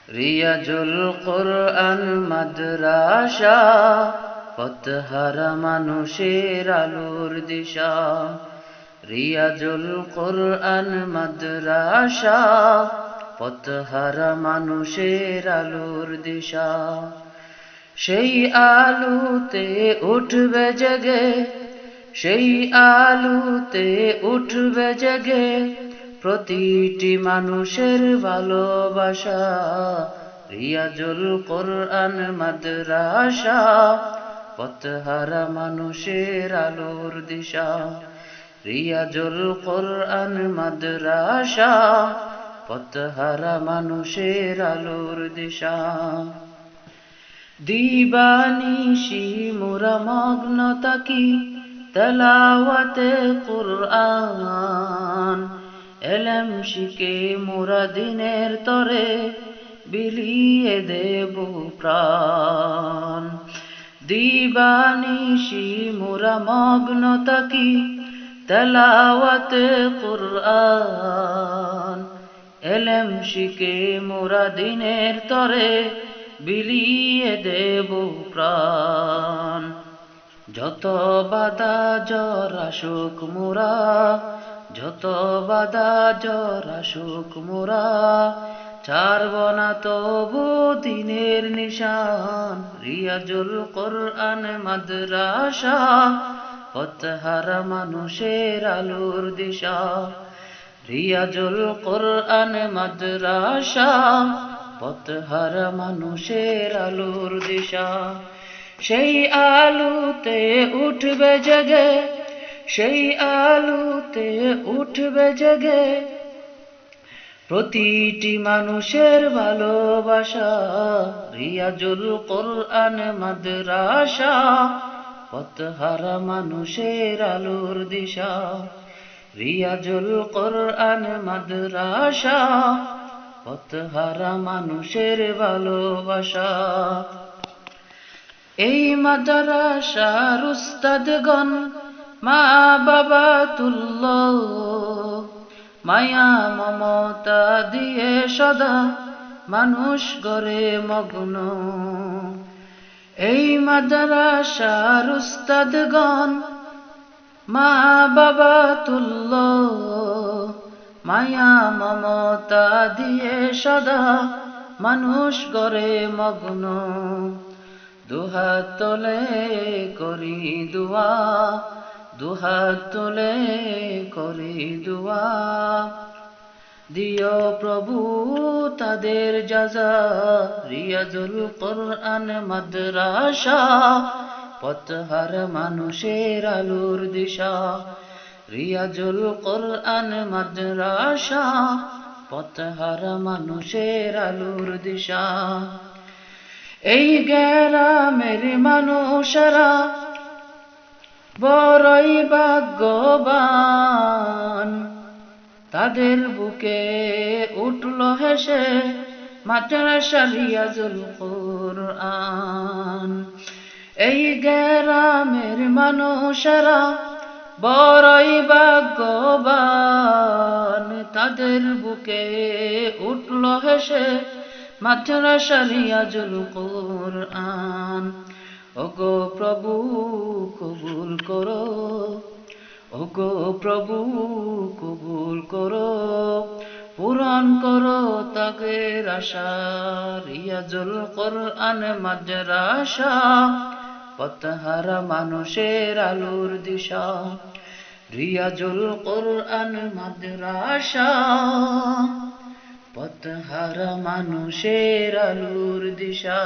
রিয়াজুল কোরআন মাদ্রাসা, পথহারা মানুষের আলোর দিশা। রিয়াজুল কোরআন মাদ্রাসা, পথহারা মানুষের আলোর দিশা। সেই আলোতে উঠবে জেগে, সেই আলোতে উঠবে জেগে প্রতিটি মানুষের ভালোবাসা। রিয়াজুল কোরআন মাদ্রাসা, পথহারা মানুষের আলোর দিশা। রিয়াজুল কোরআন মাদ্রাসা, পথহারা মানুষের আলোর দিশা। দিবানিশি মোরা মগ্ন থাকি তেলাওয়াতে কুরআন, এলেম শিখে মোরা দিনের তরে বিলিয়ে দেব প্রাণ। দিবানিশি মোরা মগ্ন থাকি তেলাওয়াতে কুরআন, এলেম শিখে মোরা দিনের তরে বিলিয়ে দেব প্রাণ। যত বাধা জ্বর আসুক মোরা, যত বাধা জ্বর আসুক মোরা, ছাড়ব না তবু দিনের নিশান। রিয়াজুল কোরআন মাদ্রাসা, পথহারা মানুষের আলোর দিশা। রিয়াজুল কোরআন মাদ্রাসা, পথহারা মানুষের আলোর দিশা। সেই আলোতে উঠবে জেগে, সেই আলোতে উঠবে জেগে প্রতিটি মানুষের ভালোবাসা। রিয়াজুল কোরআন মাদ্রাসা, পথহারা মানুষের আলোর দিশা। রিয়াজুল কোরআন মাদ্রাসা, পথহারা মানুষের ভালোবাসা। এই মাদ্রাসার উস্তাদগণ মা বাবা তুল্য, মায়া মমতা দিয়ে সদা মানুষ গড়ে মগ্ন। এই মাদ্রাসার উস্তাদগণ মা বাবা তুল্য, মায়া মমতা দিয়ে সদা মানুষ গড়ে মগ্ন। দুহাত তোলে করি দুয়া, দুহাত তোলে করি দুয়া, দিও প্রভু তাদের যাজা। রিয়াজুল কোরআন মাদ্রাসা, পথহারা মানুষের আলোর দিশা। রিয়াজুল কোরআন মাদ্রাসা, পথহারা মানুষের আলোর দিশা। এই গ্রামের মানুষেরা বড়ই ভাগ্যবান, তাদের বুকে উঠল হেসে মাদ্রাসা রিয়াজুল কোরআন। এই গ্রামের মানুষেরা বড়ই ভাগ্যবান, তাদের বুকে উঠল হেসে মাদ্রাসা রিয়াজুল কোরআন। ওগো প্রভু কবুল করো, ওগো প্রভু কবুল করো, পূরণ করো তাদের আশা। রিয়াজুল কোরআন মাদ্রাসা, পথহারা মানুষের আলোর দিশা। রিয়াজুল কোরআন মাদ্রাসা, পথহারা মানুষের আলোর দিশা।